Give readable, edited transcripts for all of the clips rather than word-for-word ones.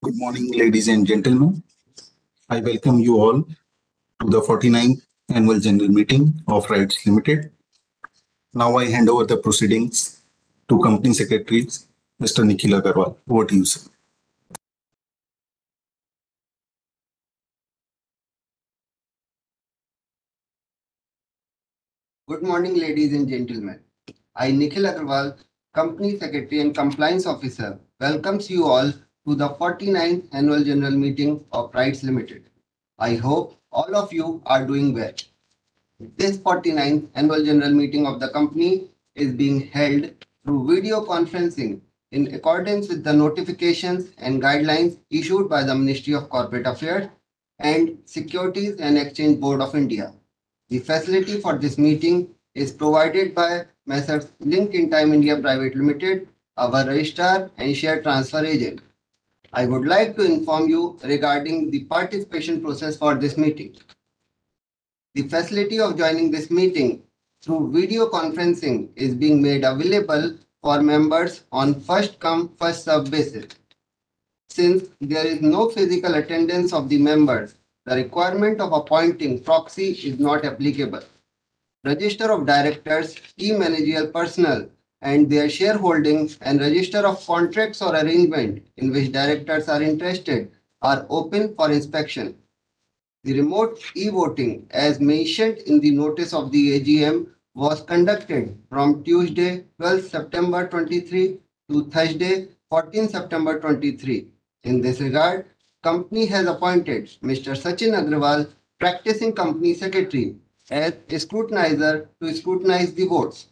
Good morning, ladies and gentlemen. I welcome you all to the 49th Annual General Meeting of RITES Limited. Now I hand over the proceedings to Company Secretary Mr. Nikhil Agarwal. Over to you, sir. Good morning, ladies and gentlemen. I, Nikhil Agarwal, Company Secretary and Compliance Officer, welcomes you all to the 49th Annual General Meeting of RITES Limited. I hope all of you are doing well. This 49th Annual General Meeting of the company is being held through video conferencing in accordance with the notifications and guidelines issued by the Ministry of Corporate Affairs and Securities and Exchange Board of India. The facility for this meeting is provided by Messrs. Link in Time India Private Limited, our registrar and share transfer agent. I would like to inform you regarding the participation process for this meeting. The facility of joining this meeting through video conferencing is being made available for members on first come, first served basis. Since there is no physical attendance of the members, the requirement of appointing proxy is not applicable. Register of directors, key managerial personnel, and their shareholdings and register of contracts or arrangement in which directors are interested are open for inspection. The remote e-voting, as mentioned in the notice of the AGM, was conducted from Tuesday, 12 September 23 to Thursday, 14 September 23. In this regard, company has appointed Mr. Sachin Agrawal, practicing company secretary, as a scrutinizer to scrutinize the votes.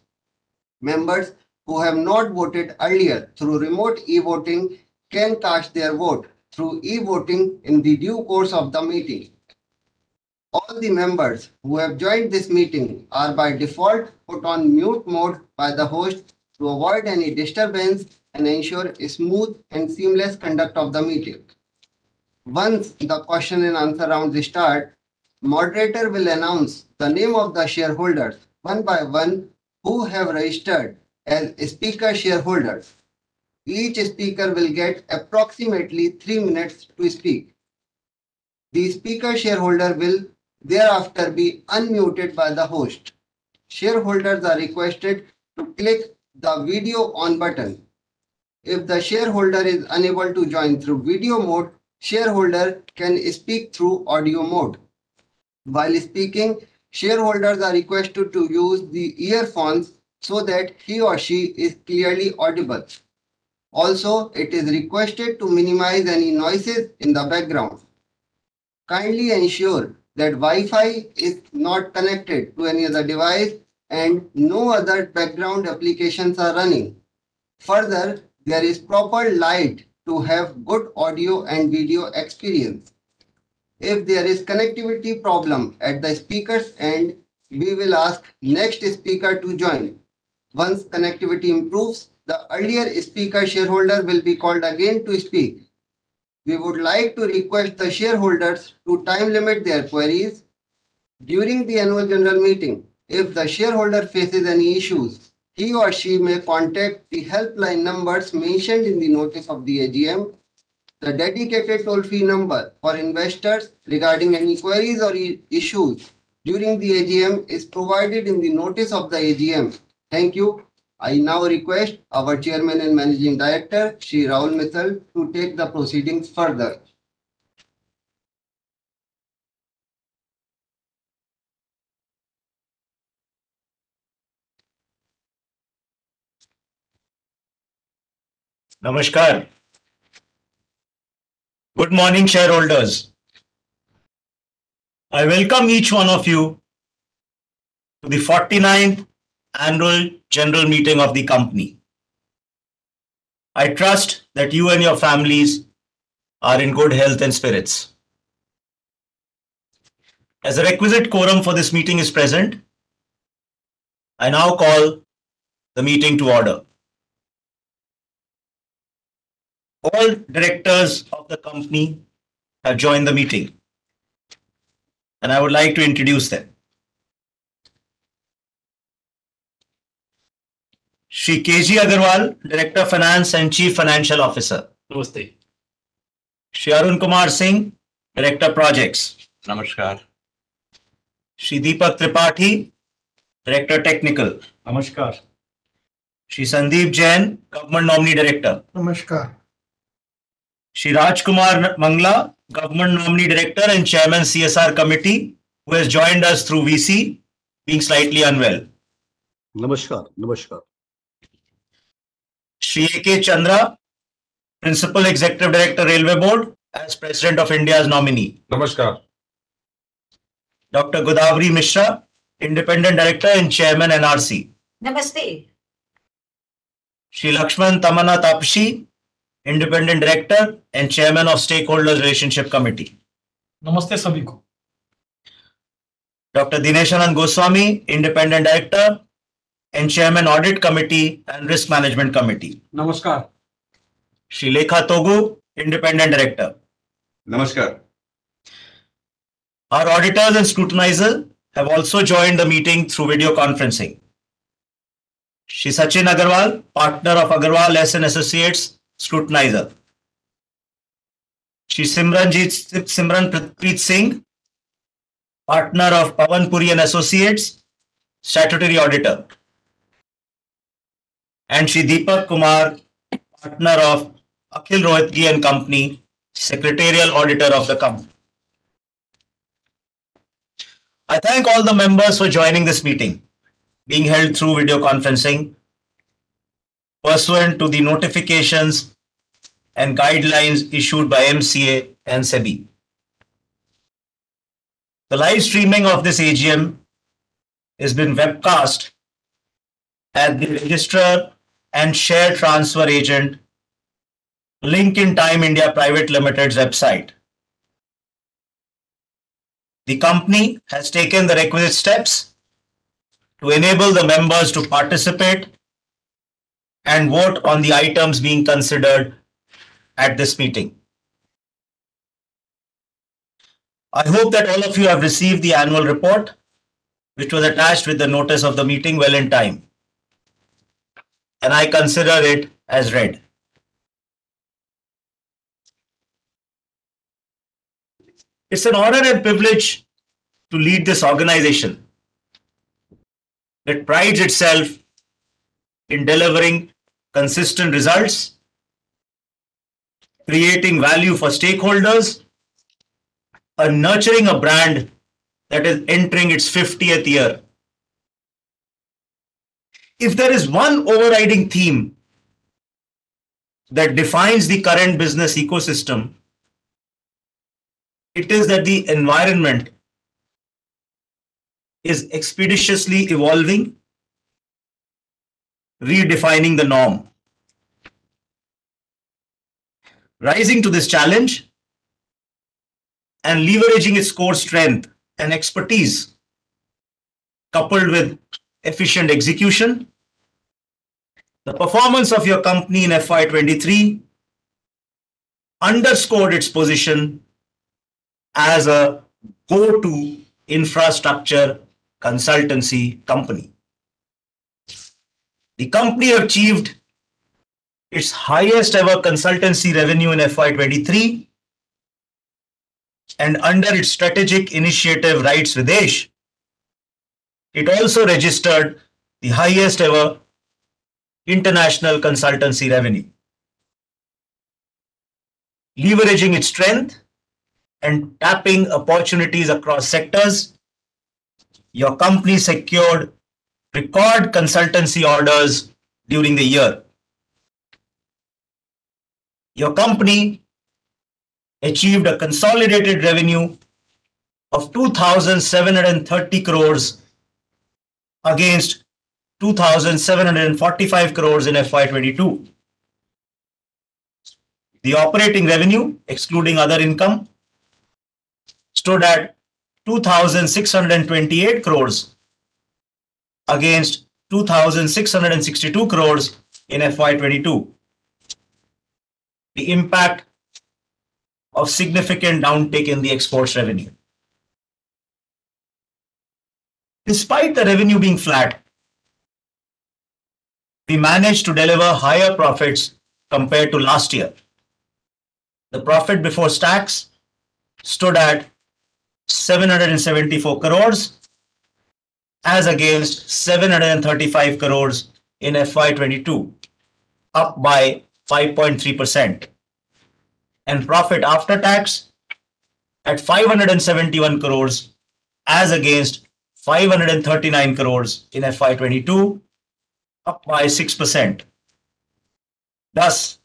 Members who have not voted earlier through remote e-voting can cast their vote through e-voting in the due course of the meeting. All the members who have joined this meeting are by default put on mute mode by the host to avoid any disturbance and ensure a smooth and seamless conduct of the meeting. Once the question and answer rounds start, moderator will announce the name of the shareholders one by one who have registered as speaker shareholders. Each speaker will get approximately 3 minutes to speak. The speaker shareholder will thereafter be unmuted by the host. Shareholders are requested to click the video on button. If the shareholder is unable to join through video mode, shareholder can speak through audio mode. While speaking, shareholders are requested to use the earphones so that he or she is clearly audible. Also, it is requested to minimize any noises in the background. Kindly ensure that Wi-Fi is not connected to any other device and no other background applications are running. Further, there is proper light to have good audio and video experience. If there is connectivity problem at the speaker's end, we will ask next speaker to join. Once connectivity improves, the earlier speaker shareholder will be called again to speak. We would like to request the shareholders to time limit their queries during the annual general meeting. If the shareholder faces any issues, he or she may contact the helpline numbers mentioned in the notice of the AGM. The dedicated toll-free number for investors regarding any queries or issues during the AGM is provided in the notice of the AGM. Thank you. I now request our Chairman and Managing Director, Shri Rahul Mithal, to take the proceedings further. Namaskar. Good morning, shareholders. I welcome each one of you to the 49th Annual General Meeting of the company. I trust that you and your families are in good health and spirits. As a requisite quorum for this meeting is present, I now call the meeting to order. All directors of the company have joined the meeting, and I would like to introduce them. Shri K.G. Agarwal, Director of Finance and Chief Financial Officer. Namaste. Shri Arun Kumar Singh, Director Projects. Namaskar. Shri Deepak Tripathi, Director Technical. Namaskar. Shri Sandeep Jain, Government Nominee Director. Namaskar. Shri Rajkumar Mangla, Government Nominee Director and Chairman CSR Committee, who has joined us through VC, being slightly unwell. Namaskar. Namaskar. Shri A.K. Chandra, Principal Executive Director, Railway Board, as President of India's nominee. Namaskar. Dr. Godavari Mishra, Independent Director and Chairman NRC. Namaste. Shri Lakshman Tamana Tapshi, Independent Director and Chairman of Stakeholders Relationship Committee. नमस्ते सभी को. Dr. Dineshanand Goswami, Independent Director and Chairman Audit Committee and Risk Management Committee. नमस्कार. Shri Lekha Togu, Independent Director. Namaskar. Our auditors and scrutinizers have also joined the meeting through video conferencing. Shri Sachin Agarwal, partner of Agarwal S&. Associates, scrutinizer. Shri Simranpreet Singh, partner of Pawan Puri and Associates, statutory auditor. And Shri Deepak Kumar, partner of Akhil Rohitgi and Company, secretarial auditor of the company. I thank all the members for joining this meeting, being held through video conferencing, pursuant to the notifications and guidelines issued by MCA and SEBI. The live streaming of this AGM has been webcast at the registrar and share transfer agent Link in Time India Private Limited's website. The company has taken the requisite steps to enable the members to participate and vote on the items being considered at this meeting. I hope that all of you have received the annual report, which was attached with the notice of the meeting well in time, and I consider it as read. It's an honor and privilege to lead this organization that prides itself in delivering consistent results, creating value for stakeholders, and nurturing a brand that is entering its 50th year. If there is one overriding theme that defines the current business ecosystem, it is that the environment is expeditiously evolving, redefining the norm. Rising to this challenge and leveraging its core strength and expertise, coupled with efficient execution, the performance of your company in FY23 underscored its position as a go-to infrastructure consultancy company. The company achieved its highest ever consultancy revenue in FY23, and under its strategic initiative RITES Videsh, it also registered the highest ever international consultancy revenue. Leveraging its strength and tapping opportunities across sectors, your company secured record consultancy orders during the year. Your company achieved a consolidated revenue of 2,730 crores against 2,745 crores in FY22. The operating revenue, excluding other income, stood at 2,628 crores against 2,662 crores in FY22. The impact of significant downtick in the exports revenue. Despite the revenue being flat, we managed to deliver higher profits compared to last year. the profit before tax stood at 774 crores as against 735 crores in FY22, up by 5.3%. And profit after tax at 571 crores as against 539 crores in FY22, up by 6%. Thus,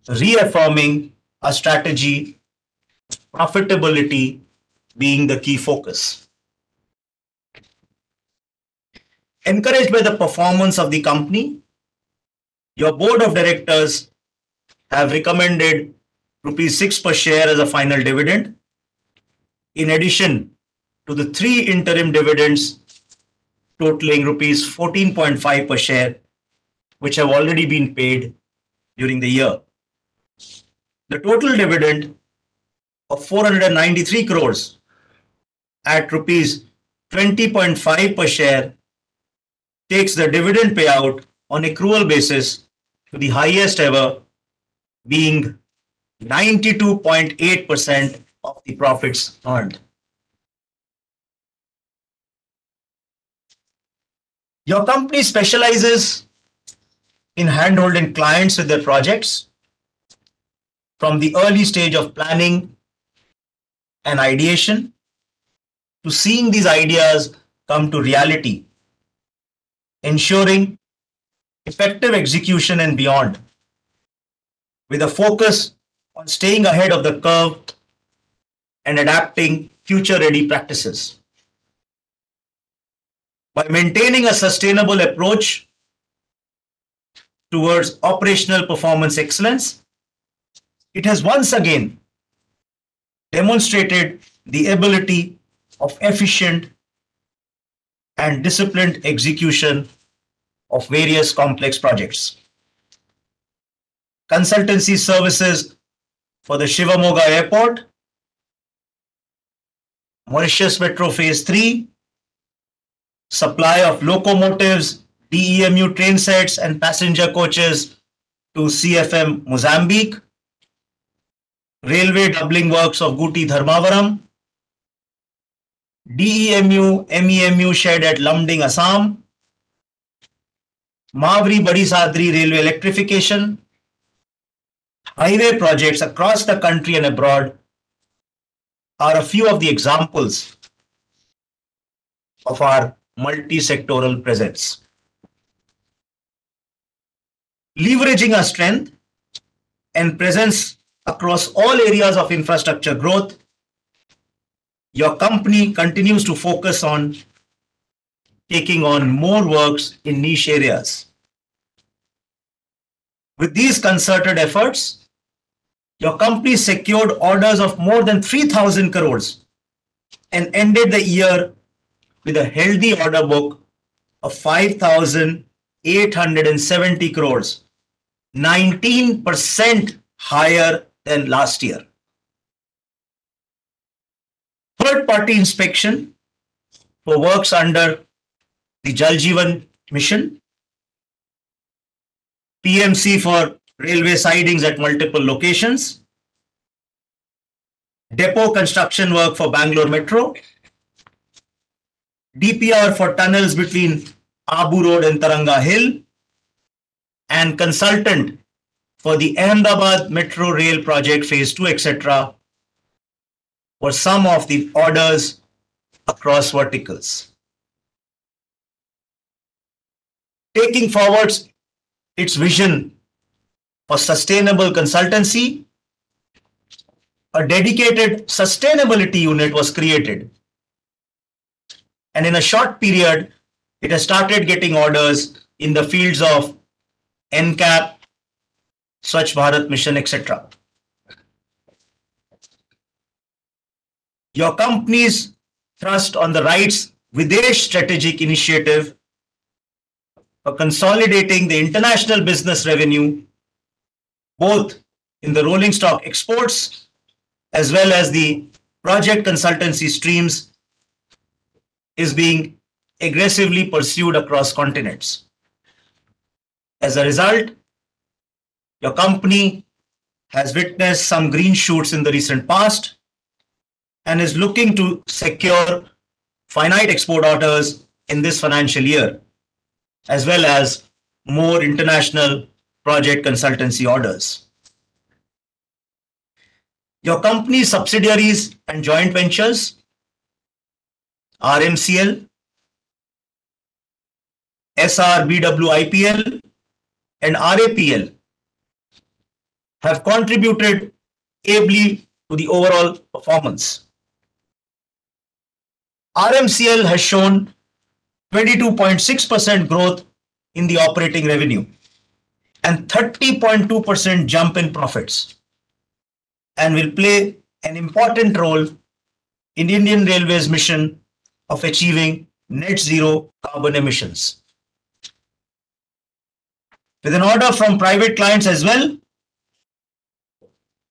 reaffirming a strategy, profitability being the key focus. Encouraged by the performance of the company, your board of directors have recommended rupees 6 per share as a final dividend, in addition to the 3 interim dividends totaling rupees 14.5 per share, which have already been paid during the year. The total dividend of 493 crores at rupees 20.5 per share takes the dividend payout on accrual basis to the highest ever, being 92.8% of the profits earned. Your company specializes in handholding clients with their projects from the early stage of planning and ideation to seeing these ideas come to reality, ensuring effective execution and beyond, with a focus on staying ahead of the curve and adapting future-ready practices. By maintaining a sustainable approach towards operational performance excellence, it has once again demonstrated the ability of efficient and disciplined execution of various complex projects. Consultancy services for the Shivamogga Airport, Mauritius Metro Phase 3, supply of locomotives, DEMU train sets and passenger coaches to CFM Mozambique, railway doubling works of Guti Dharmavaram, DEMU MEMU shed at Lumding, Assam, Mavri Badi Sadri railway electrification, highway projects across the country and abroad are a few of the examples of our multi-sectoral presence. Leveraging our strength and presence across all areas of infrastructure growth, your company continues to focus on taking on more works in niche areas. With these concerted efforts, your company secured orders of more than 3,000 crores and ended the year with a healthy order book of 5,870 crores, 19% higher than last year. Third-party inspection for works under the Jal Jeevan mission, PMC for railway sidings at multiple locations, depot construction work for Bangalore Metro, DPR for tunnels between Abu Road and Taranga Hill, and consultant for the Ahmedabad Metro Rail Project Phase 2, etc., were some of the orders across verticals. Taking forward its vision for sustainable consultancy, a dedicated sustainability unit was created. And in a short period, it has started getting orders in the fields of NCAP, Swachh Bharat Mission, etc. Your company's thrust on the RITES Videsh strategic initiative for consolidating the international business revenue, both in the rolling stock exports as well as the project consultancy streams, is being aggressively pursued across continents. As a result, your company has witnessed some green shoots in the recent past and is looking to secure finite export orders in this financial year, as well as more international project consultancy orders. Your company's subsidiaries and joint ventures, RMCL, SRBWIPL, and RAPL, have contributed ably to the overall performance. RMCL has shown 22.6% growth in the operating revenue and 30.2% jump in profits, and will play an important role in Indian Railways' mission of achieving net zero carbon emissions. With an order from private clients as well,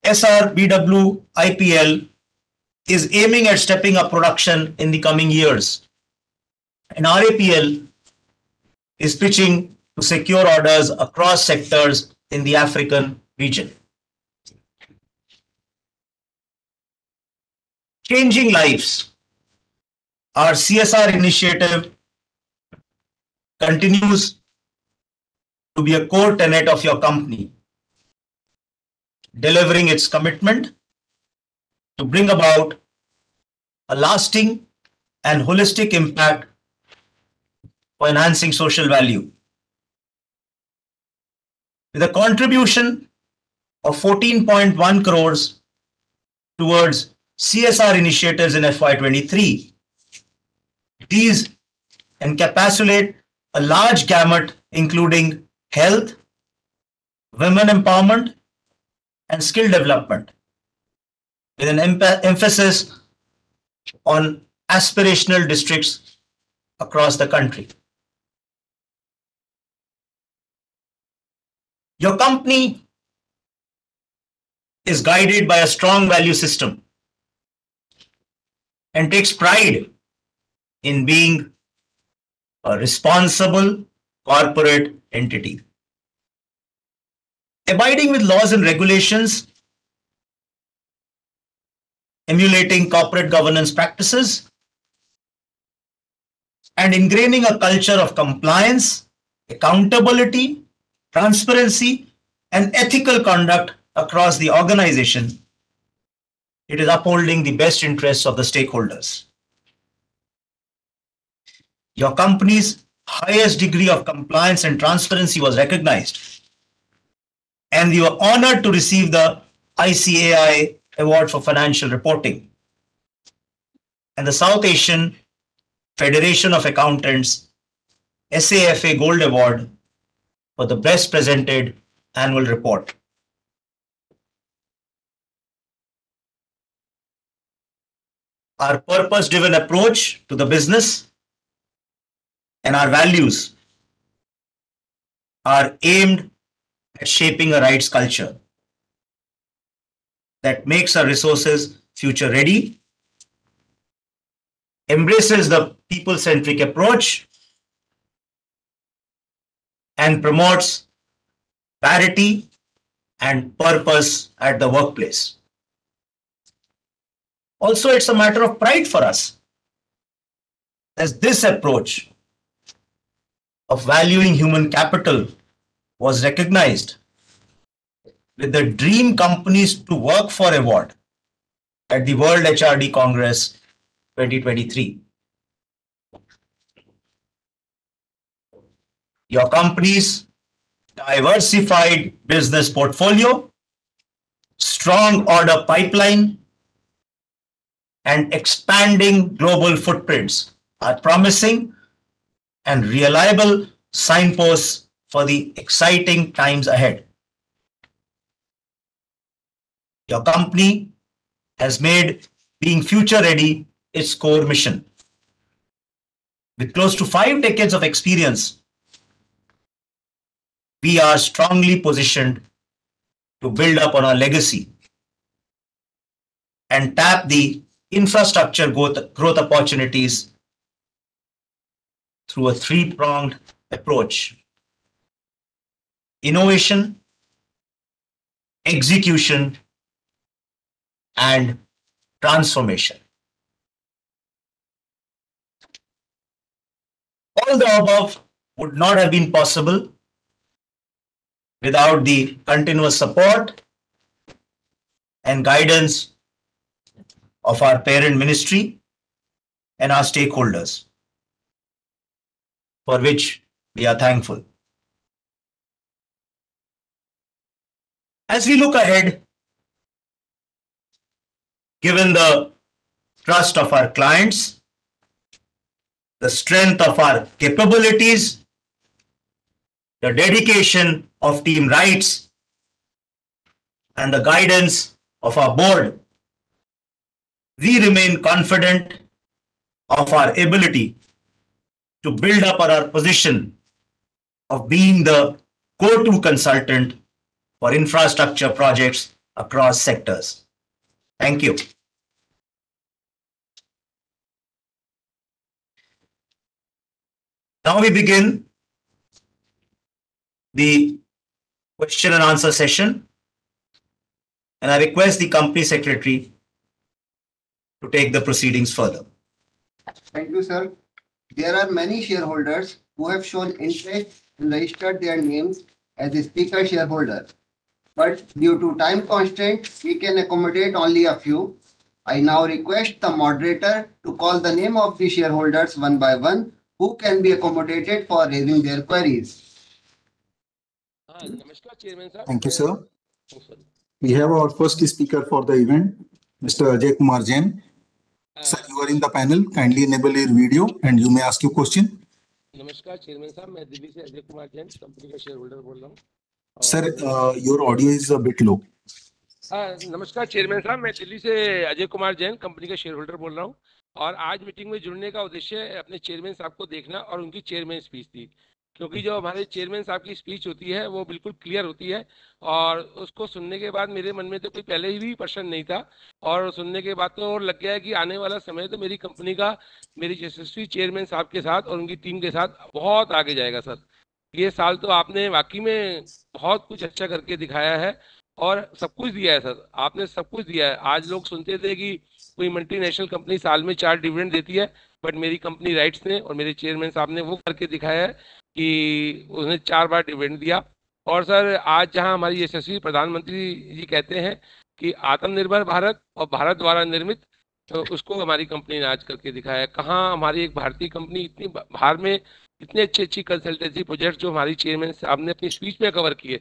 SRBWIPL is aiming at stepping up production in the coming years, and RAPL is pitching to secure orders across sectors in the African region. Changing lives. Our CSR initiative continues to be a core tenet of your company, delivering its commitment to bring about a lasting and holistic impact for enhancing social value. With a contribution of 14.1 crores towards CSR initiatives in FY23, these encapsulate a large gamut including health, women empowerment, and skill development, with an emphasis on aspirational districts across the country. Your company is guided by a strong value system and takes pride in being a responsible corporate entity, abiding with laws and regulations, emulating corporate governance practices, and ingraining a culture of compliance, accountability, transparency, and ethical conduct across the organization. It is upholding the best interests of the stakeholders. Your company's highest degree of compliance and transparency was recognized, and you are honored to receive the ICAI Award for Financial Reporting and the South Asian Federation of Accountants SAFA Gold Award for the Best Presented Annual Report. Our purpose-driven approach to the business and our values are aimed at shaping a RITES culture that makes our resources future ready, embraces the people-centric approach, and promotes parity and purpose at the workplace. Also, it's a matter of pride for us, as this approach of valuing human capital was recognized with the Dream Companies to Work For Award at the World HRD Congress 2023. Your company's diversified business portfolio, strong order pipeline, and expanding global footprints are promising and reliable signposts for the exciting times ahead. Your company has made being future ready its core mission. With close to 5 decades of experience, we are strongly positioned to build up on our legacy and tap the infrastructure growth opportunities through a 3-pronged approach: innovation, execution, and transformation. All the above would not have been possible without the continuous support and guidance of our parent ministry and our stakeholders, for which we are thankful. As we look ahead, given the trust of our clients, the strength of our capabilities, the dedication of Team RITES, and the guidance of our board, we remain confident of our ability to build up our position of being the go-to consultant for infrastructure projects across sectors. Thank you. Now we begin the question and answer session, and I request the company secretary to take the proceedings further. Thank you, sir. There are many shareholders who have shown interest and registered their names as a speaker shareholder. But due to time constraint, we can accommodate only a few. I now request the moderator to call the name of the shareholders one by one who can be accommodated for raising their queries. Thank you, sir. We have our first speaker for the event, Mr. Ajay Kumar Jain. Sir, you are in the panel. Kindly enable your video and you may ask your question. नमस्कार chairman साहब, मैं दिल्ली से Ajay Kumar Jain company का share holder बोल रहा हूँ. Sir, your audio is a bit low. नमस्कार chairman साहब, मैं दिल्ली से अजय कुमार जैन कंपनी का शेयर होल्डर बोल रहा हूँ और आज मीटिंग में जुड़ने का उद्देश्य अपने चेयरमैन साहब को देखना और उनकी चेयरमैन स्पीच थी, क्योंकि जो हमारे चेयरमैन साहब की स्पीच होती है वो बिल्कुल क्लियर होती है और उसको सुनने के बाद मेरे मन में तो कोई पहले ही भी प्रश्न नहीं था और सुनने के बाद तो और लग गया है कि आने वाला समय तो मेरी कंपनी का मेरी यशस्वी चेयरमैन साहब के साथ और उनकी टीम के साथ बहुत आगे जाएगा. सर, ये साल तो आपने वाकई में बहुत कुछ अच्छा करके दिखाया है और सब कुछ दिया है. सर, आपने सब कुछ दिया है. आज लोग सुनते थे कि कोई मल्टीनेशनल कंपनी साल में 4 डिविडेंड देती है, बट मेरी कंपनी राइट्स ने और मेरे चेयरमैन साहब ने वो करके दिखाया है कि उसने 4 बार डिविडेंड दिया. और सर, आज जहां हमारी यशस्वी प्रधानमंत्री जी कहते हैं कि आत्मनिर्भर भारत और भारत द्वारा निर्मित, तो उसको हमारी कंपनी ने आज करके दिखाया है. कहाँ हमारी एक भारतीय कंपनी इतनी बाहर में इतने अच्छी कंसल्टेंसी प्रोजेक्ट जो हमारी चेयरमैन साहब ने अपनी स्पीच में कवर किए,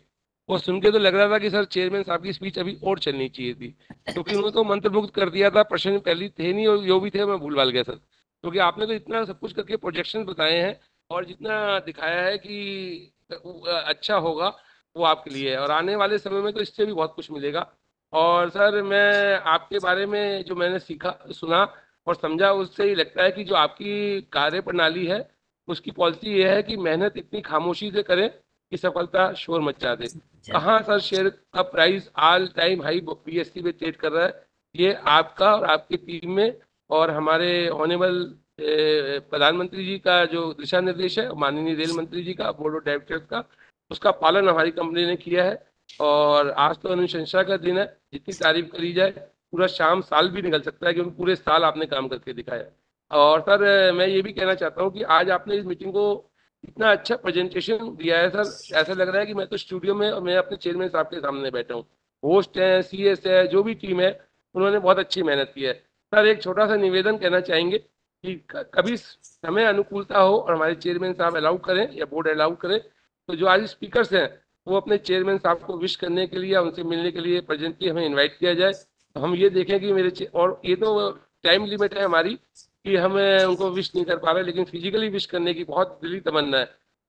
वो सुन के तो लग रहा था कि सर चेयरमैन साहब की स्पीच अभी और चलनी चाहिए थी, क्योंकि उन्होंने तो मंत्रमुग्ध कर दिया था. प्रश्न पहले थे नहीं और जो भी थे मैं भूल-भाल गया सर, क्योंकि आपने तो इतना सब कुछ करके प्रोजेक्शन बताए हैं और जितना दिखाया है कि अच्छा होगा वो आपके लिए है और आने वाले समय में तो इससे भी बहुत कुछ मिलेगा. और सर, मैं आपके बारे में जो मैंने सीखा, सुना और समझा, उससे ही लगता है कि जो आपकी कार्य प्रणाली है उसकी पॉलिसी ये है कि मेहनत इतनी खामोशी से करें कि सफलता शोर मचा दे. कहाँ सर शेयर का price all time high BSE पे ट्रेड कर रहा है, ये आपका और आपकी टीम में और हमारे ऑनेबल प्रधानमंत्री जी का जो दिशा निर्देश है, माननीय रेल मंत्री जी का, बोर्ड ऑफ डायरेक्टर्स का, उसका पालन हमारी कंपनी ने किया है. और आज तो अनुशंसा का दिन है, जितनी तारीफ करी जाए पूरा शाम साल भी निकल सकता है, क्योंकि पूरे साल आपने काम करके दिखाया. और सर, मैं ये भी कहना चाहता हूँ कि आज आपने इस मीटिंग को इतना अच्छा प्रेजेंटेशन दिया है सर, ऐसा लग रहा है कि मैं तो स्टूडियो में और मैं अपने चेयरमैन साहब के सामने बैठा हूँ. होस्ट है, CS है, जो भी टीम है, उन्होंने बहुत अच्छी मेहनत की है. सर, एक छोटा सा निवेदन कहना चाहेंगे कि कभी समय अनुकूलता हो और हमारे चेयरमैन साहब अलाउ करें या बोर्ड अलाउ करे, तो जो आज स्पीकर्स हैं वो अपने चेयरमैन साहब को विश करने के लिए, उनसे मिलने के लिए प्रेजेंटली हमें इनवाइट किया जाए. तो हम ये देखें कि और ये तो टाइम लिमिट है हमारी कि हम उनको विश नहीं कर पा रहे, लेकिन फिजिकली विश करने की बहुत दिली तमन्ना है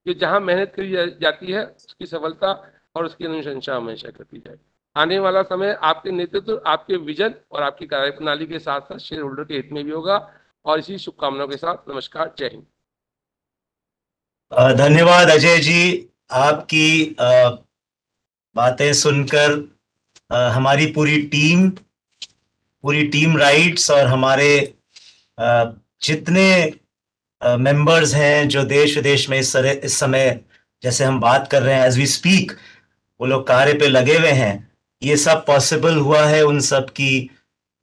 कि जहां मेहनत करी जाती है उसकी सफलता और उसकी अनुशंसा हमेशा करती जाए. आने वाला समय आपके नेतृत्व, आपके विजन और आपकी कार्यप्रणाली के साथ साथ शेयर होल्डर के हित में भी होगा. और इसी शुभकामनाओं के साथ नमस्कार, जय हिंद. धन्यवाद अजय जी. आपकी बातें सुनकर हमारी पूरी टीम राइट्स और हमारे जितने मेंबर्स हैं जो देश विदेश में इस समय जैसे हम बात कर रहे हैं, एज वी स्पीक, वो लोग कार्य पे लगे हुए हैं ये सब पॉसिबल हुआ है उन सब की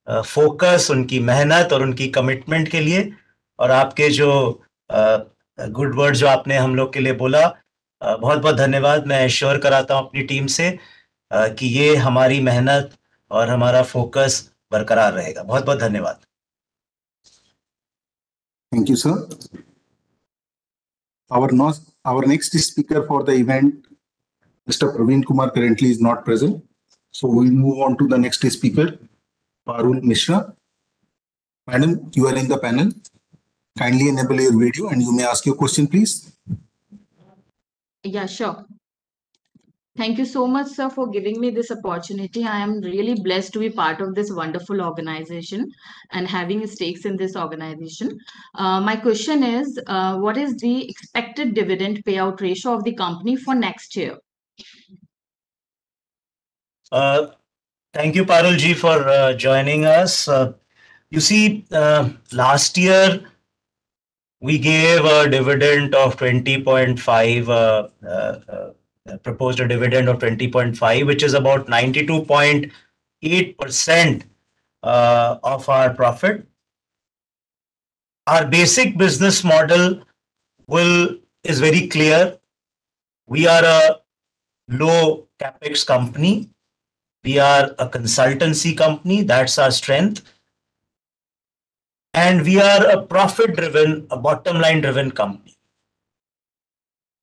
फोकस, उनकी मेहनत और उनकी कमिटमेंट के लिए। और आपके जो गुड वर्ड जो आपने हम लोग के लिए बोला, बहुत बहुत धन्यवाद। मैं एश्योर कराता हूँ अपनी टीम से कि ये हमारी मेहनत और हमारा फोकस बरकरार रहेगा। बहुत बहुत धन्यवाद। Thank you, sir. Our next speaker for the event, Mr. Praveen Kumar, currently is not present. So we move on to the next speaker, Parul Mishra. Madam, you are in the panel. Kindly enable your video and you may ask your question, please. Yeah, sure. Thank you so much, sir, for giving me this opportunity. I am really blessed to be part of this wonderful organization and having stakes in this organization. My question is, what is the expected dividend payout ratio of the company for next year? Thank you, Parul ji, for joining us. You see, last year we gave a dividend of 20.5, proposed a dividend of 20.5, which is about 92.8% of our profit. Our basic business model is very clear. We are a low capex company. We are a consultancy company. That's our strength. And we are a profit-driven, a bottom-line driven company.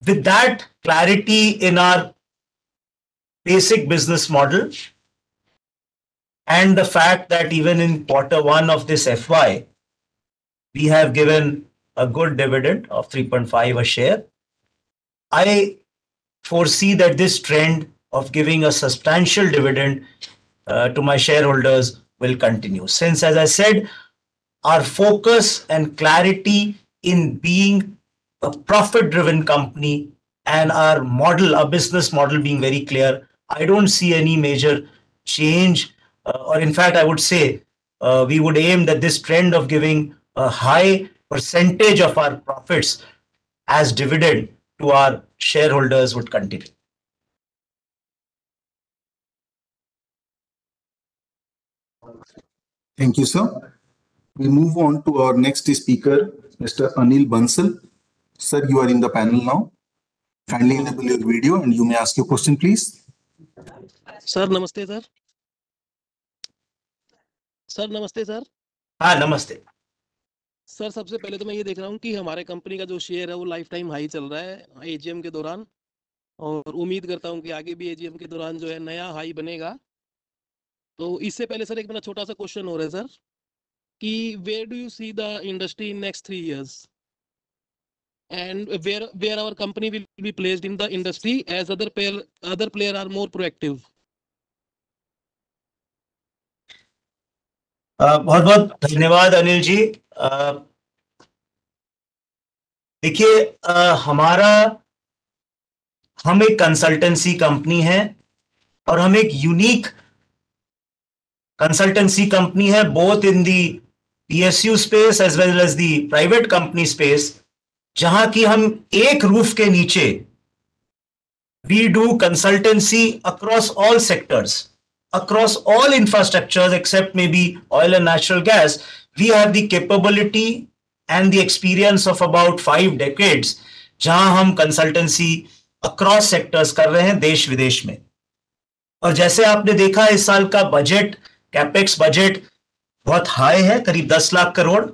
With that clarity in our basic business model, and the fact that even in Q1 of this FY, we have given a good dividend of 3.5 a share, I foresee that this trend of giving a substantial dividend to my shareholders will continue. Since, as I said, our focus and clarity in being a profit-driven company and our model, our business model being very clear, I don't see any major change. Or in fact, I would say we would aim that this trend of giving a high percentage of our profits as dividend to our shareholders would continue. Thank you, sir. We move on to our next speaker, Mr. Anil Bansal. Sir, you are in the panel now. Kindly enable your video and you may ask your question, please. Sir नमस्ते sir. Sir नमस्ते sir. हाँ, नमस्ते। Sir सबसे पहले तो मैं ये देख रहा हूँ कि हमारे कंपनी का जो शेयर है वो लाइफ टाइम हाई चल रहा है एजीएम के दौरान, और उम्मीद करता हूँ कि आगे भी एजीएम के दौरान जो है नया हाई बनेगा। तो इससे पहले सर एक मेरा छोटा सा क्वेश्चन हो रहा है सर कि where do you see the industry in next 3 years and where our company will be placed in the industry as other player are more proactive? बहुत बहुत धन्यवाद अनिल जी। देखिए, हम एक कंसल्टेंसी कंपनी है और हम एक यूनिक कंसल्टेंसी कंपनी है, both in the PSU space as well as the private company space, जहां की हम एक रूफ के नीचे we do consultancy across all sectors, across all infrastructures except maybe oil and natural gas. We have the capability and the experience of about 5 decades जहां हम consultancy across sectors कर रहे हैं देश विदेश में। और जैसे आपने देखा इस साल का बजट, कैपेक्स बजट बहुत हाई है, करीब 10 lakh crore,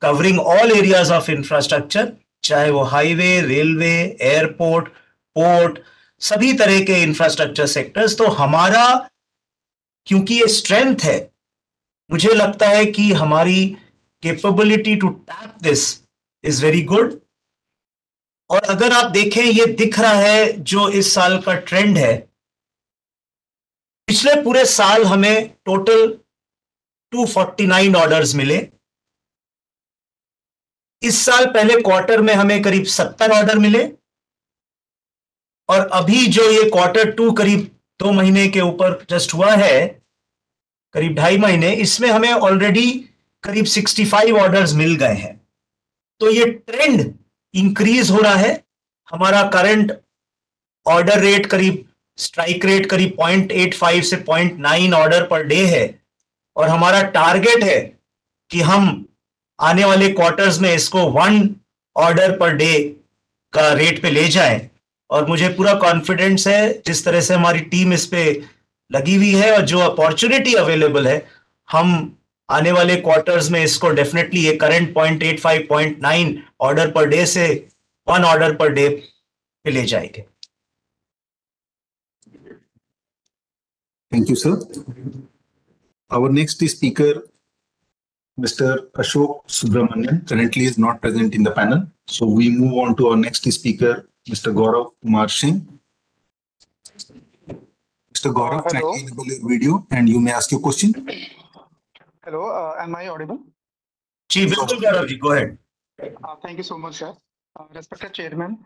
covering all areas of infrastructure, चाहे वो हाईवे, रेलवे, एयरपोर्ट, पोर्ट, सभी तरह के इंफ्रास्ट्रक्चर सेक्टर्स। तो हमारा क्योंकि ये स्ट्रेंथ है, मुझे लगता है कि हमारी capability to tap this is very good. और अगर आप देखें, ये दिख रहा है जो इस साल का ट्रेंड है, पिछले पूरे साल हमें टोटल 249 ऑर्डर्स मिले। इस साल पहले क्वार्टर में हमें करीब 70 ऑर्डर मिले, और अभी जो ये Q2 करीब 2 महीने के ऊपर जस्ट हुआ है, करीब 2.5 महीने, इसमें हमें ऑलरेडी करीब 65 ऑर्डर्स मिल गए हैं। तो ये ट्रेंड इंक्रीज हो रहा है। हमारा करंट ऑर्डर रेट करीब स्ट्राइक रेट करीब 0.85 से 0.9 ऑर्डर पर डे है और हमारा टारगेट है कि हम आने वाले क्वार्टर्स में इसको 1 ऑर्डर पर डे का रेट पे ले जाएं। और मुझे पूरा कॉन्फिडेंस है जिस तरह से हमारी टीम इस पे लगी हुई है और जो अपॉर्चुनिटी अवेलेबल है, हम आने वाले क्वार्टर्स में इसको डेफिनेटली ये करंट 0.85 0.9 ऑर्डर पर डे से 1 ऑर्डर पर डे पे ले जाएंगे। Thank you, sir. Our next speaker, Mr. Ashok Subramanian, currently is not present in the panel. So we move on to our next speaker, Mr. Gaurav Kumar Singh. Mr. Gaurav, Hello. kindly enable your video and you may ask your question. Hello, am I audible? जी बिल्कुल Gaurav ji, go ahead. Thank you so much, sir. Respected Chairman,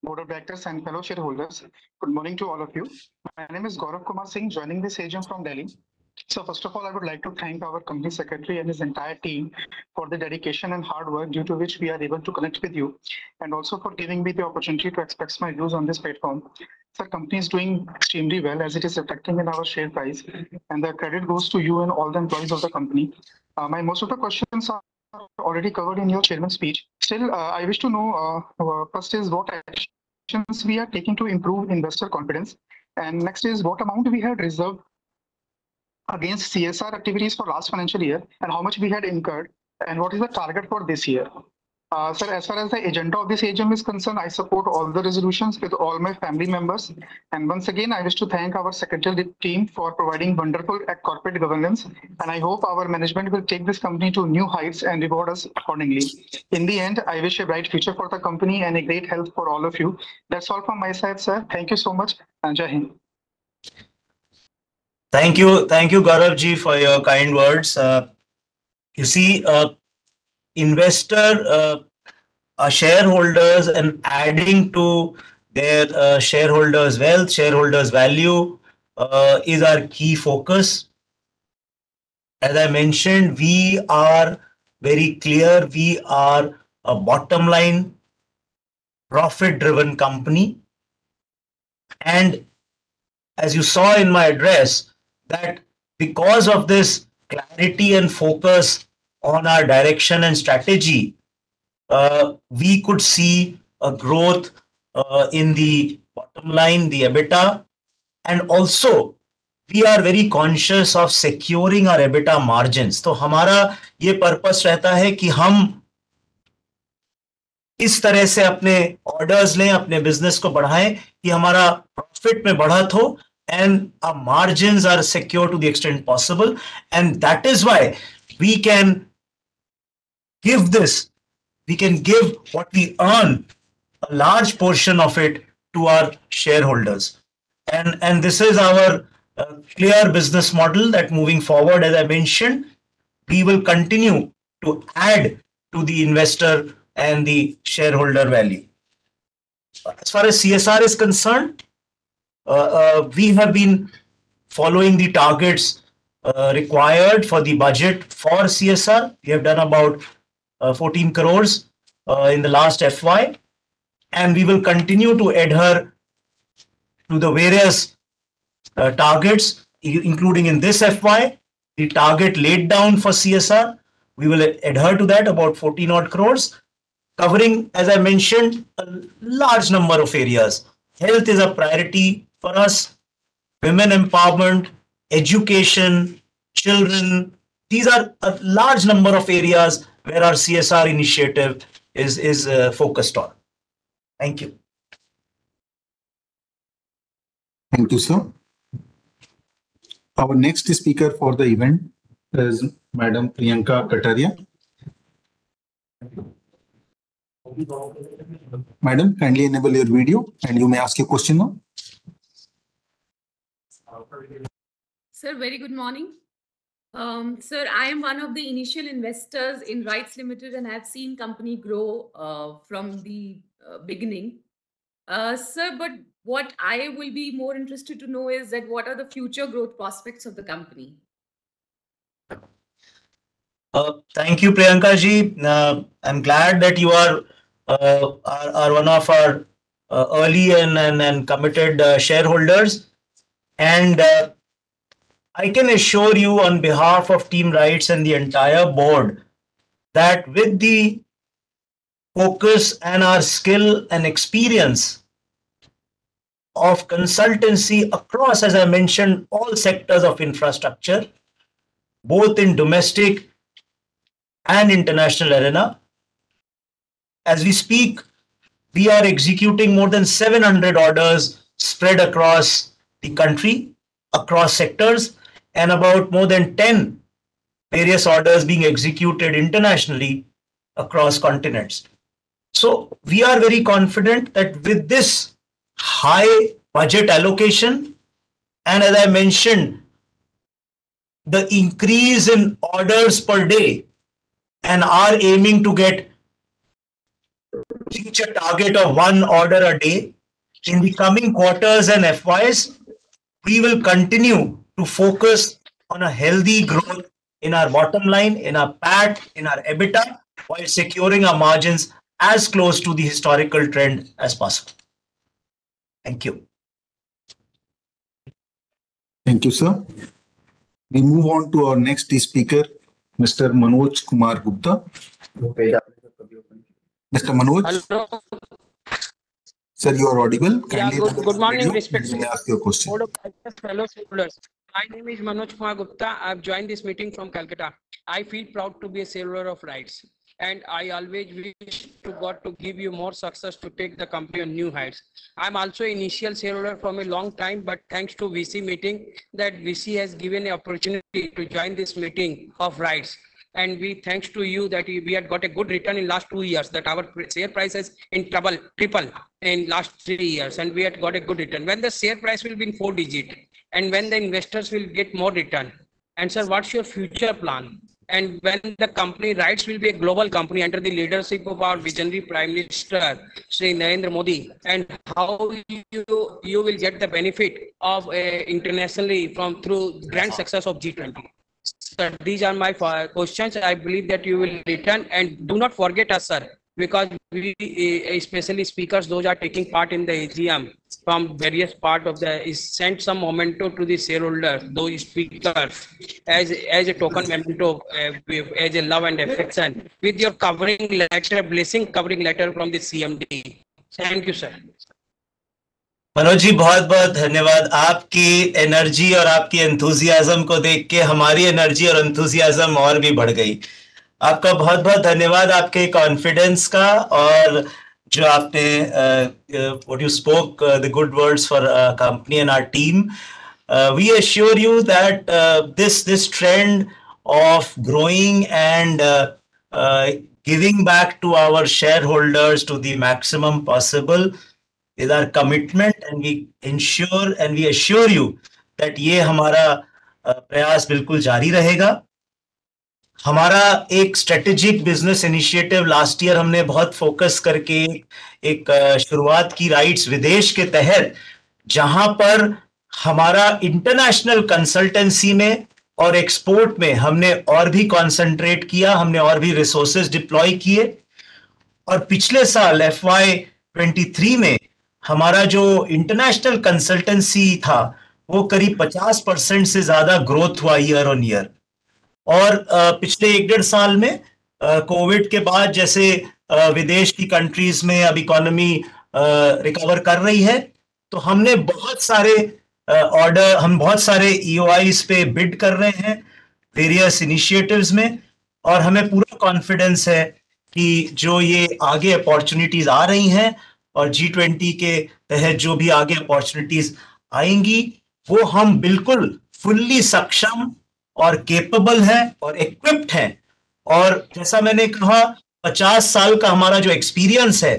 Board of Directors and fellow shareholders, good morning to all of you. My name is Gaurav Kumar Singh, joining this AGM from Delhi. So first of all, I would like to thank our company secretary and his entire team for the dedication and hard work due to which we are able to connect with you, and also for giving me the opportunity to express my views on this platform. Sir, company is doing extremely well as it is reflecting in our share price, and the credit goes to you and all the employees of the company. Most of the questions are already covered in your chairman's speech. Still, I wish to know first is what actions we are taking to improve investor confidence, and next is what amount we had reserved against CSR activities for last financial year and how much we had incurred, and what is the target for this year. Sir, as far as the agenda of this AGM is concerned, I support all the resolutions with all my family members. And once again, I wish to thank our secretarial team for providing wonderful corporate governance. And I hope our management will take this company to new heights and reward us accordingly. In the end, I wish a bright future for the company and a great health for all of you. That's all from my side, sir. Thank you so much. And Jai Hind. Thank you, Gaurav ji, for your kind words. You see, investor shareholders and adding to their shareholders' wealth, shareholders' value is our key focus. As I mentioned, we are very clear. We are a bottom line, profit-driven company, and as you saw in my address, that because of this clarity and focus on our direction and strategy, we could see a growth in the bottom line, the EBITDA, and also we are very conscious of securing our EBITDA margins. तो हमारा ये purpose रहता है कि हम इस तरह से अपने ऑर्डर्स लें, अपने बिजनेस को बढ़ाएं कि हमारा प्रॉफिट में बढ़त हो, and our margins are secure to the extent possible, and that is why we can give what we earn, a large portion of it, to our shareholders, and this is our clear business model that moving forward, as I mentioned, we will continue to add to the investor and the shareholder value. As far as CSR is concerned, we have been following the targets required for the budget for CSR. We have done about 14 crores in the last FY, and we will continue to adhere to the various targets, including in this FY, the target laid down for CSR. We will adhere to that, about 14 odd crores, covering, as I mentioned, a large number of areas. Health is a priority for us, women empowerment, education, children. These are a large number of areas where our CSR initiative is focused on. Thank you. Thank you, sir. Our next speaker for the event is Madam Priyanka Kataria. Madam, kindly enable your video and you may ask your question now. Sir, very good morning. Sir, I am one of the initial investors in RITES Limited and have seen company grow from the beginning. Sir, but what I will be more interested to know is that what are the future growth prospects of the company? Thank you, Priyanka ji. I'm glad that you are one of our early and committed shareholders. And I can assure you on behalf of Team Rights and the entire board that with the focus and our skill and experience of consultancy across, as I mentioned, all sectors of infrastructure, both in domestic and international arena. As we speak, we are executing more than 700 orders spread across the country, across sectors, and about more than 10 various orders being executed internationally across continents. So we are very confident that with this high budget allocation, and as I mentioned, the increase in orders per day, and are aiming to reach a target of one order a day in the coming quarters and FYs, we will continue to focus on a healthy growth in our bottom line, in our PAT, in our EBITDA, while securing our margins as close to the historical trend as possible. Thank you. Thank you, sir. We move on to our next speaker, Mr. Manoj Kumar Gupta. Mr. Manoj, Hello. sir, you are audible. Yeah, Kindly good morning, radio, respected you may ask your question. board of directors, fellow shareholders. My name is Manoj Kumar Gupta. I've joined this meeting from Calcutta. I feel proud to be a shareholder of RITES, and I always wish to God to give you more success to take the company on new heights. I'm also initial shareholder from a long time, but thanks to VC meeting, that VC has given an opportunity to join this meeting of RITES. And we thanks to you that we had got a good return in last 2 years, that our share price has in triple in last 3 years, and we had got a good return. When the share price will be in 4 digit, and when the investors will get more return, and sir, what's your future plan? And when the company RITES will be a global company under the leadership of our visionary Prime Minister Shri Narendra Modi, and how you will get the benefit of internationally from through grand success of G20. Sir, these are my questions. I believe that you will return, and do not forget us, sir, because we, especially speakers, those are taking part in the AGM from various part of the, is sent some memento to the shareholders, those speakers, as a token memento, as a love and affection, with your covering letter, blessing covering letter from the CMD. Thank you, sir. Manoj ji, बहुत बहुत धन्यवाद. आपकी energy और आपकी enthusiasm को देख के हमारी एनर्जी और एंथुजियाज्म और भी बढ़ गई. आपका बहुत बहुत धन्यवाद आपके कॉन्फिडेंस का, और जो आपने what you spoke the good words for company and our team. We assure you that this trend of growing and giving back to our shareholders to the maximum possible is our commitment, and we ensure and we assure you that ये हमारा प्रयास बिल्कुल जारी रहेगा. हमारा एक strategic business initiative last year हमने बहुत फोकस करके एक शुरुआत की राइट्स विदेश के तहत, जहां पर हमारा इंटरनेशनल कंसल्टेंसी में और एक्सपोर्ट में हमने और भी कॉन्सेंट्रेट किया, हमने और भी रिसोर्सेज डिप्लॉय किए. और पिछले साल FY23 में हमारा जो इंटरनेशनल कंसल्टेंसी था वो करीब 50% से ज्यादा ग्रोथ हुआ ईयर ऑन ईयर. और पिछले 1-1.5 साल में कोविड के बाद जैसे विदेश की कंट्रीज में अब इकोनॉमी रिकवर कर रही है, तो हमने बहुत सारे ऑर्डर, हम बहुत सारे EOIs पे बिड कर रहे हैं वेरियस इनिशिएटिव्स में, और हमें पूरा कॉन्फिडेंस है कि जो ये आगे अपॉर्चुनिटीज आ रही हैं और G20 के तहत जो भी आगे अपॉर्चुनिटीज आएंगी, वो हम बिल्कुल फुल्ली सक्षम और केपेबल है और इक्विप्ड है. और जैसा मैंने कहा, 50 साल का हमारा जो एक्सपीरियंस है,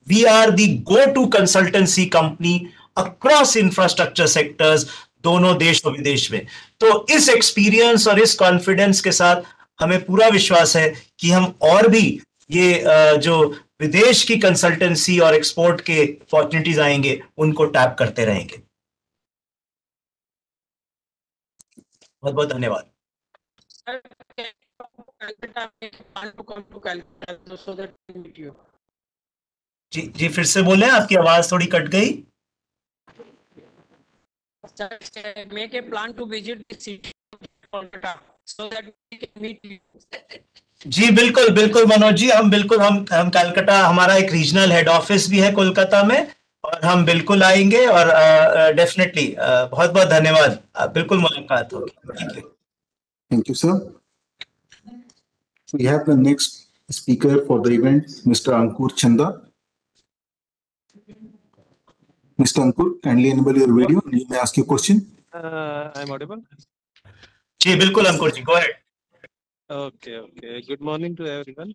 we are the go to consultancy company across infrastructure sectors, दोनों देश और विदेश में. तो इस एक्सपीरियंस और इस कॉन्फिडेंस के साथ हमें पूरा विश्वास है कि हम और भी ये जो विदेश की कंसल्टेंसी और एक्सपोर्ट के अपॉर्चुनिटीज आएंगे उनको टैप करते रहेंगे. बहुत बहुत धन्यवाद. So that we meet you. जी जी, फिर से बोले, आपकी आवाज थोड़ी कट गई। Make a plan to visit the city of Kolkata so that we can meet you. जी बिल्कुल बिल्कुल मनोज जी, हम कलकत्ता, हमारा एक रीजनल हेड ऑफिस भी है कोलकाता में, और हम बिल्कुल आएंगे, और डेफिनेटली बहुत बहुत धन्यवाद, बिल्कुल मुलाकात होगी। Thank you. Thank you, sir. We have the next speaker for the event, Mr. Ankur Chanda. Mr. Ankur, kindly enable your video and you may ask your question. I'm audible. जी बिल्कुल Ankur ji, go ahead. Okay. Good morning to everyone.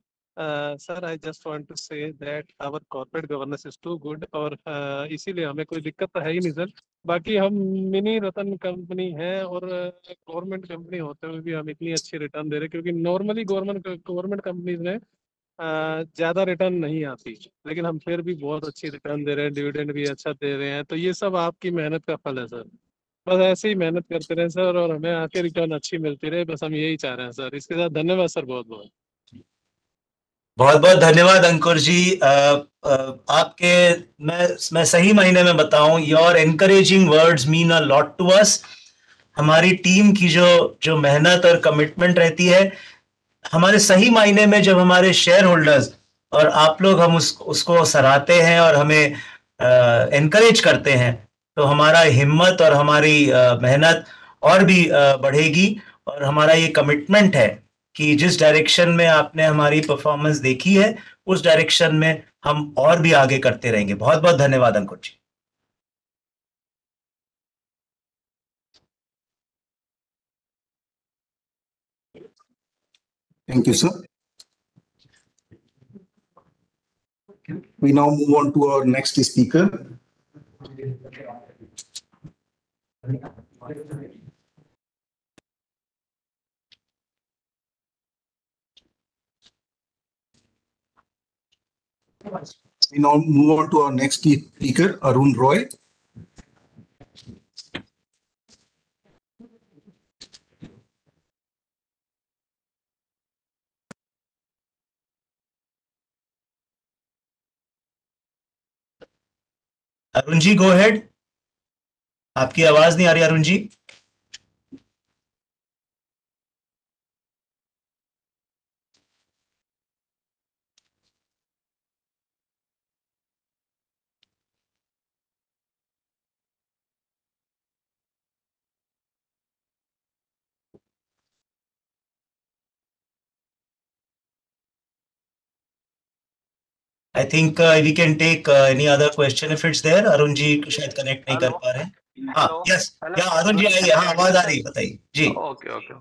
Sir, I just want to say that our corporate governance is too good, और इसीलिए हमें कोई दिक्कत तो है ही नहीं सर। बाकी हम मिनी रतन कंपनी है, और गवर्नमेंट कंपनी होते हुए भी हम इतनी अच्छी रिटर्न दे रहे हैं, क्योंकि नॉर्मली गवर्नमेंट कंपनीज में ज्यादा रिटर्न नहीं आती, लेकिन हम फिर भी बहुत अच्छी रिटर्न दे रहे हैं, डिविडेंड भी अच्छा दे रहे हैं। तो ये सब आपकी मेहनत का फल है सर। बस ऐसे ही मेहनत करते रहे सर, और हमें आके रिटर्न अच्छी मिलती रहे, बस हम यही चाह रहे हैं सर। इसके साथ धन्यवाद सर, बहुत बहुत। बहुत बहुत धन्यवाद अंकुर जी। आपके, मैं सही मायने में बताऊं, your encouraging words mean a lot to us. हमारी टीम की जो जो मेहनत और कमिटमेंट रहती है, हमारे सही मायने में जब हमारे शेयर होल्डर्स और आप लोग हम उसको सराहते हैं और हमें एनकरेज करते हैं, तो हमारा हिम्मत और हमारी मेहनत और भी बढ़ेगी। और हमारा ये कमिटमेंट है कि जिस डायरेक्शन में आपने हमारी परफॉर्मेंस देखी है, उस डायरेक्शन में हम और भी आगे करते रहेंगे। बहुत बहुत धन्यवाद अंकुर जी। Thank you, sir. We now move on to our next speaker. We now move on to our next speaker, Arun Roy. Arun ji go ahead, आपकी आवाज नहीं आ रही Arun ji. I think we can take any other question if it's there. Arun ji शायद connect नहीं कर पा रहे हैं। हाँ, यस, या अरुण जी आइए, हाँ आवाज आ रही है, बताइए जी। Okay.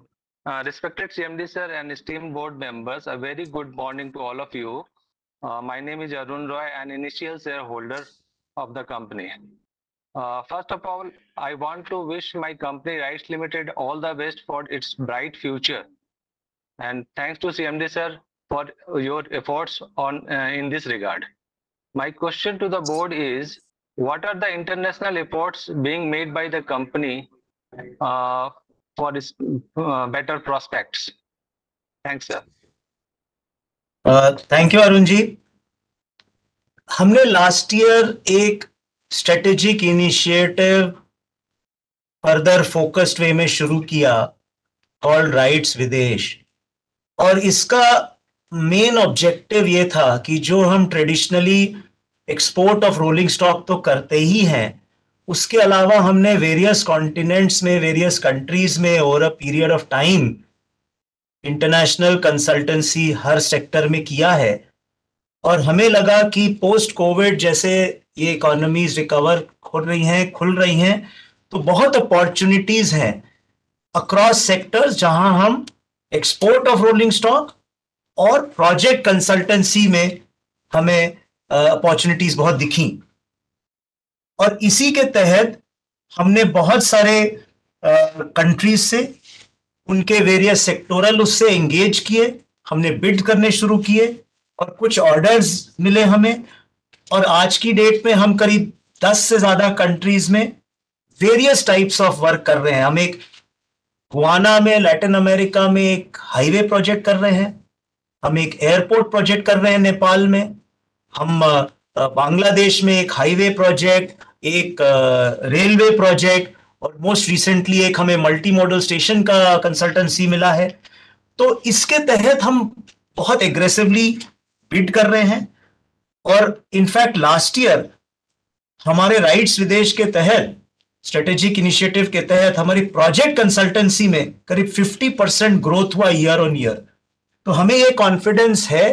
Respected CMD sir and esteemed board members, a very good morning to all of you. My name is Arun Roy, an initial shareholder of the company. First of all, I want to wish my company RITES Limited all the best for its bright future. And thanks to CMD sir for your efforts on in this regard. My question to the board is, what are the international efforts being made by the company for its better prospects? Thanks, sir. Thank you Arun ji. हमने last year एक strategic initiative further focused way में शुरू किया, called rights विदेश, और इसका main objective ये था कि जो हम traditionally export of rolling stock तो करते ही हैं, उसके अलावा हमने वेरियस कॉन्टिनेंट्स में, वेरियस कंट्रीज में over a period of time international consultancy her sector में किया है। और हमें लगा कि पोस्ट कोविड जैसे ये इकोनॉमीज रिकवर खुल रही हैं, तो बहुत अपॉर्चुनिटीज हैं अक्रॉस सेक्टर्स जहां हम एक्सपोर्ट ऑफ रोलिंग स्टॉक और प्रोजेक्ट कंसल्टेंसी में हमें अपॉर्चुनिटीज बहुत दिखी। और इसी के तहत हमने बहुत सारे कंट्रीज से उनके वेरियस सेक्टोरल उससे एंगेज किए, हमने बिड करने शुरू किए और कुछ ऑर्डर्स मिले हमें। और आज की डेट में हम करीब 10 से ज्यादा कंट्रीज में वेरियस टाइप्स ऑफ वर्क कर रहे हैं। हम एक गुआना में, लैटिन अमेरिका में एक हाईवे प्रोजेक्ट कर रहे हैं, हम एक एयरपोर्ट प्रोजेक्ट कर रहे हैं नेपाल में, हम बांग्लादेश में एक हाईवे प्रोजेक्ट, एक रेलवे प्रोजेक्ट और मोस्ट रिसेंटली एक हमें मल्टी मॉडल स्टेशन का कंसल्टेंसी मिला है। तो इसके तहत हम बहुत एग्रेसिवली बिड कर रहे हैं और इनफैक्ट लास्ट ईयर हमारे राइट्स विदेश के तहत स्ट्रेटेजिक इनिशिएटिव के तहत हमारी प्रोजेक्ट कंसल्टेंसी में करीब 50% ग्रोथ हुआ ईयर ऑन ईयर। तो हमें ये कॉन्फिडेंस है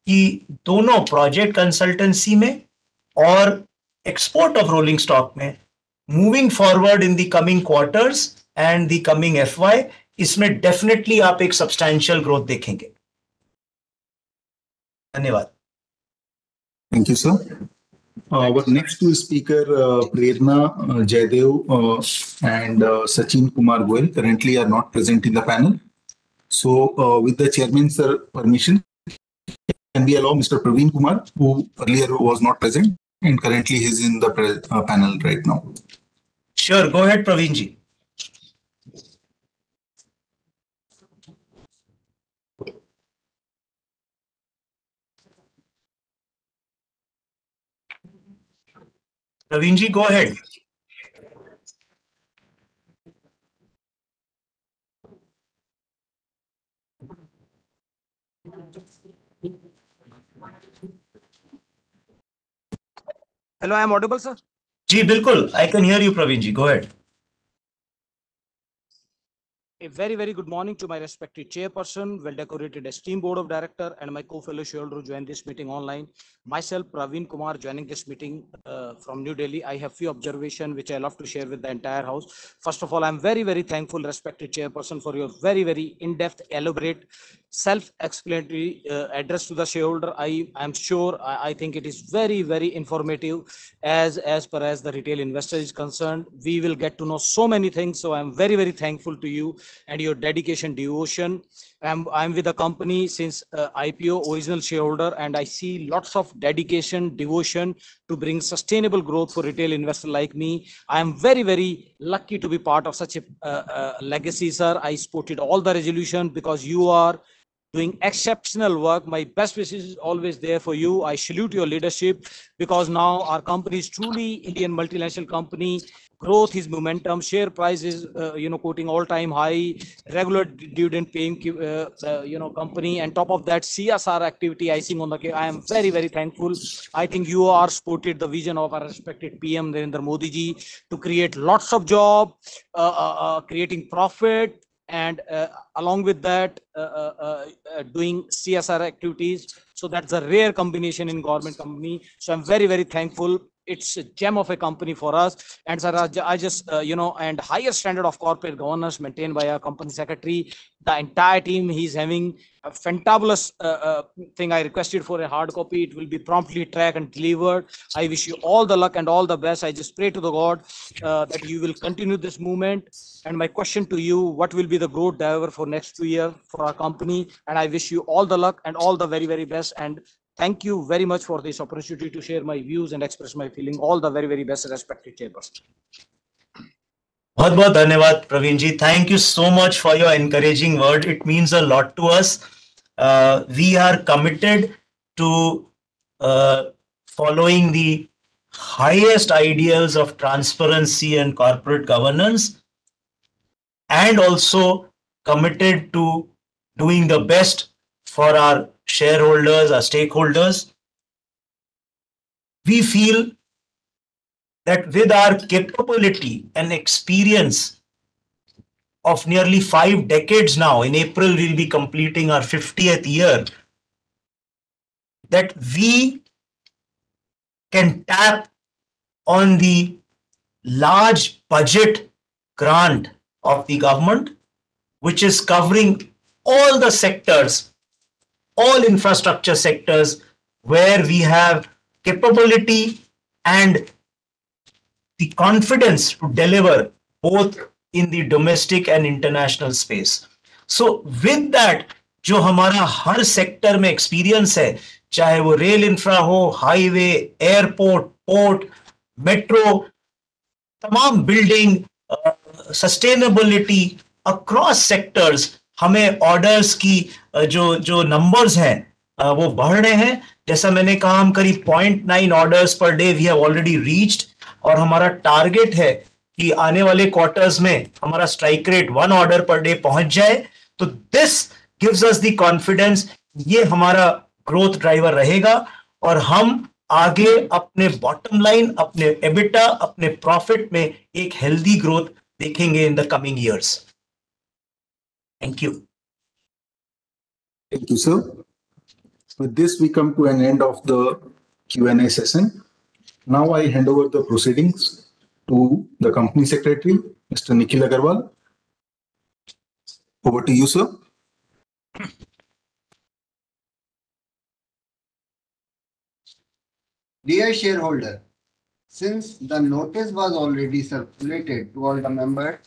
कि दोनों प्रोजेक्ट कंसल्टेंसी में और एक्सपोर्ट ऑफ रोलिंग स्टॉक में moving forward in the coming quarters and the coming FY, इसमें डेफिनेटली आप एक सब्सटैंशियल ग्रोथ देखेंगे। धन्यवाद। Thank you, sir. Our next two speaker, Prerna Jaidev and Sachin Kumar Goel, currently are not present in the panel. So, with the chairman, sir, permission, can we allow Mr. Praveen Kumar, who earlier was not present and currently is in the panel right now? Sure, go ahead, Praveen ji. Praveen ji, go ahead. Hello, I am audible, sir? जी बिल्कुल, I can hear you, Praveen ji. Go ahead. A very, very good morning to my respected chairperson, well-decorated esteemed board of director, and my co-fellow shareholder who joined this meeting online. Myself, Praveen Kumar, joining this meeting from New Delhi. I have few observations which I love to share with the entire house. First of all, I'm very, very thankful, respected chairperson, for your very, very in-depth, elaborate, self-explanatory address to the shareholder. I'm sure, I think it is very, very informative as far as the retail investor is concerned. We will get to know so many things. So I'm very, very thankful to you and your dedication, devotion. I'm with the company since IPO, original shareholder, and I see lots of dedication, devotion to bring sustainable growth for retail investor like me. I am very, very lucky to be part of such a legacy, sir. I supported all the resolution because you are doing exceptional work. My best wishes is always there for you. I salute your leadership because now our company is truly Indian multinational company. Growth is momentum, share price is, quoting all-time high, regular dividend paying, company. And top of that, CSR activity icing on the cake. I am very, very thankful. I think you are supported the vision of our respected PM Narendra Modi ji to create lots of job, creating profit, and along with that, doing CSR activities. So that's a rare combination in government company. So I'm very, very thankful. It's a gem of a company for us. And sir, I just, and higher standard of corporate governance maintained by our company secretary, the entire team, he's having a fantabulous thing. I requested for a hard copy. It will be promptly tracked and delivered. I wish you all the luck and all the best. I just pray to the God that you will continue this movement. And my question to you, what will be the growth driver for next 2 years for our company? And I wish you all the luck and all the very, very best. And thank you very much for this opportunity to share my views and express my feeling. All the very, very best, respected chairperson. बहुत बहुत धन्यवाद प्रवीण जी. Thank you so much for your encouraging word. It means a lot to us. We are committed to following the highest ideals of transparency and corporate governance, and also committed to doing the best for our shareholders, our stakeholders. We feel that with our capability and experience of nearly 5 decades now, in April we'll be completing our 50th year, that we can tap on the large budget grant of the government, which is covering all the sectors, all infrastructure sectors where we have capability and the confidence to deliver both in the domestic and international space. So with that, जो हमारा हर sector में experience है, चाहे वो rail infra हो, highway, airport, port, metro, तमाम building, sustainability across sectors, हमें orders की जो नंबर्स हैं वो बढ़ रहे हैं। जैसा मैंने कहा, हम करीब 0.9 orders per day we have already reached, और हमारा टारगेट है कि आने वाले क्वार्टर्स में हमारा strike rate 1 order per day पहुंच जाए। तो this gives us the confidence, ये हमारा ग्रोथ ड्राइवर रहेगा, और हम आगे अपने बॉटम लाइन, अपने एबिटा, अपने प्रॉफिट में एक हेल्दी ग्रोथ देखेंगे in the coming years. Thank you. Thank you, sir. With this, we come to an end of the Q&A session. Now I hand over the proceedings to the company secretary, Mr. Nikhil Agarwal. Over to you, sir. Dear shareholder, since the notice was already circulated to all the members,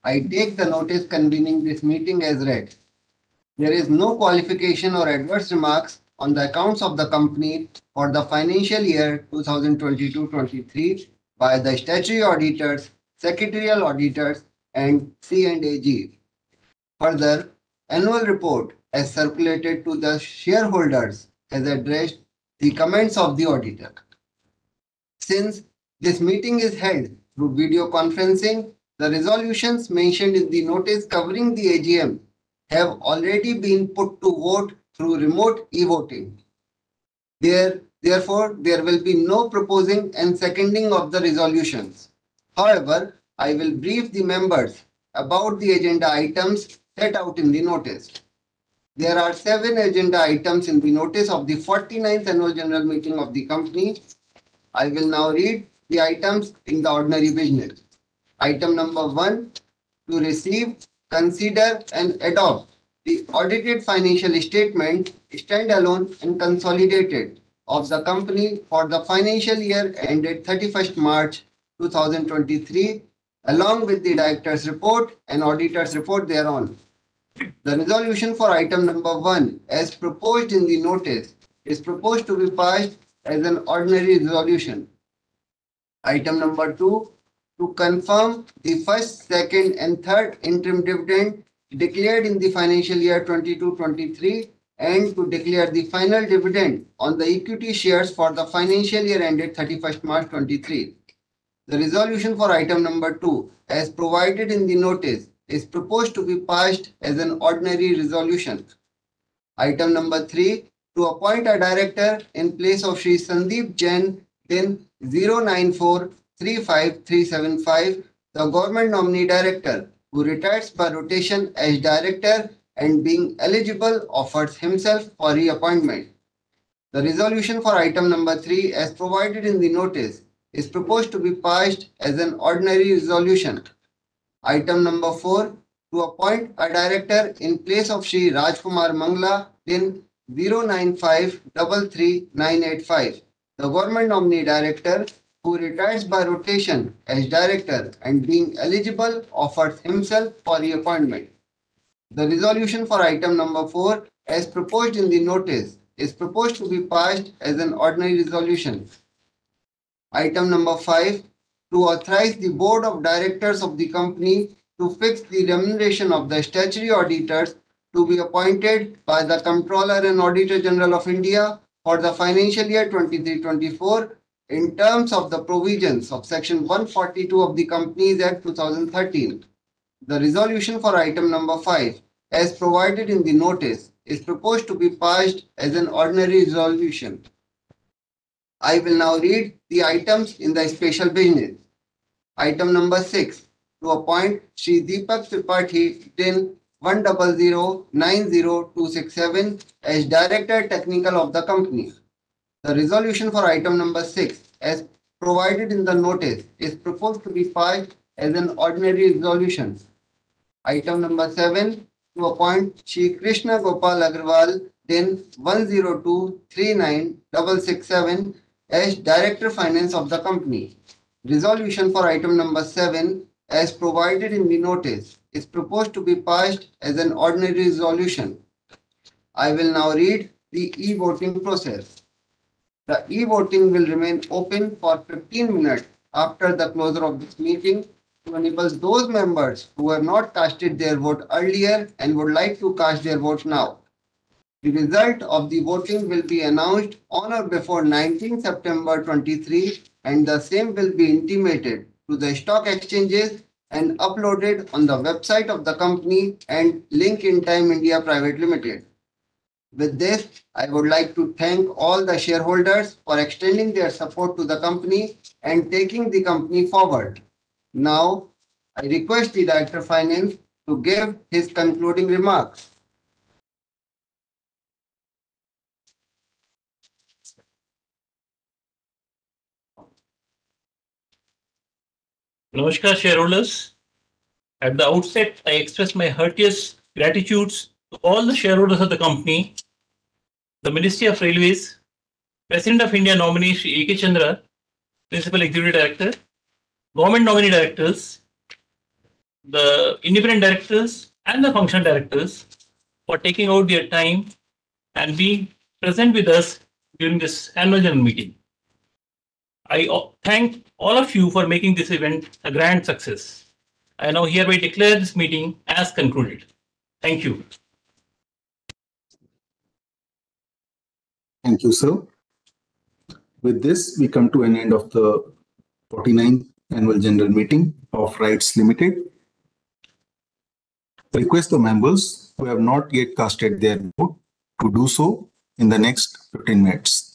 I take the notice convening this meeting as read. There is no qualification or adverse remarks on the accounts of the company for the financial year 2022-23 by the statutory auditors, secretarial auditors, and C&AG. Further, annual report as circulated to the shareholders has addressed the comments of the auditor. Since this meeting is held through video conferencing, the resolutions mentioned in the notice covering the AGM have already been put to vote through remote e-voting. Therefore, there will be no proposing and seconding of the resolutions. However, I will brief the members about the agenda items set out in the notice. There are 7 agenda items in the notice of the 49th Annual General Meeting of the company. I will now read the items in the ordinary business. Item number 1, to receive, consider and adopt the audited financial statement, standalone and consolidated, of the company for the financial year ended 31st March 2023, along with the director's report and auditor's report thereon. The resolution for item number 1, as proposed in the notice, is proposed to be passed as an ordinary resolution. Item number 2, to confirm the first, second, and third interim dividend declared in the financial year 22-23 and to declare the final dividend on the equity shares for the financial year ended 31st March 23. The resolution for item number 2, as provided in the notice, is proposed to be passed as an ordinary resolution. Item number 3, to appoint a director in place of Shri Sandeep Jain in 094-35375, the government nominee director, who retires by rotation as director and being eligible offers himself for reappointment. The resolution for item number 3, as provided in the notice, is proposed to be passed as an ordinary resolution. Item number 4, to appoint a director in place of Shri Rajkumar Mangla in 095-33985, the government nominee director, who retires by rotation as director and being eligible offers himself for reappointment. The resolution for item number 4, as proposed in the notice, is proposed to be passed as an ordinary resolution. Item number 5, to authorize the board of directors of the company to fix the remuneration of the statutory auditors to be appointed by the Comptroller and Auditor General of India for the financial year 23-24 in terms of the provisions of Section 142 of the Companies Act 2013. The resolution for item number 5, as provided in the notice, is proposed to be passed as an ordinary resolution. I will now read the items in the special business. Item number 6, to appoint Shri Deepak Tripathi DIN 100900267 as Director Technical of the company. The resolution for item number 6, as provided in the notice, is proposed to be passed as an ordinary resolution. Item number 7, to appoint Shri Krishna Gopal Agarwal DIN 102396667 as Director Finance of the company. Resolution for item number 7, as provided in the notice, is proposed to be passed as an ordinary resolution. I will now read the e-voting process. The e-voting will remain open for 15 minutes after the closure of this meeting to enable those members who have not casted their vote earlier and would like to cast their vote now. The result of the voting will be announced on or before 19 September 23 and the same will be intimated to the stock exchanges and uploaded on the website of the company and Link in Time India Private Limited. With this, I would like to thank all the shareholders for extending their support to the company and taking the company forward. Now, I request the Director of Finance to give his concluding remarks. Namaskar, shareholders. At the outset, I express my heartiest gratitudes to all the shareholders of the company, the Ministry of Railways, President of India nominee Shri A.K. Chandra, Principal Executive Director, Government nominee directors, the independent directors, and the functional directors for taking out their time and being present with us during this annual general meeting. I thank all of you for making this event a grand success. I now hereby declare this meeting as concluded. Thank you. Thank you, sir. With this, we come to an end of the 49th Annual General Meeting of RITES Limited. I request the members who have not yet casted their vote to do so in the next 15 minutes.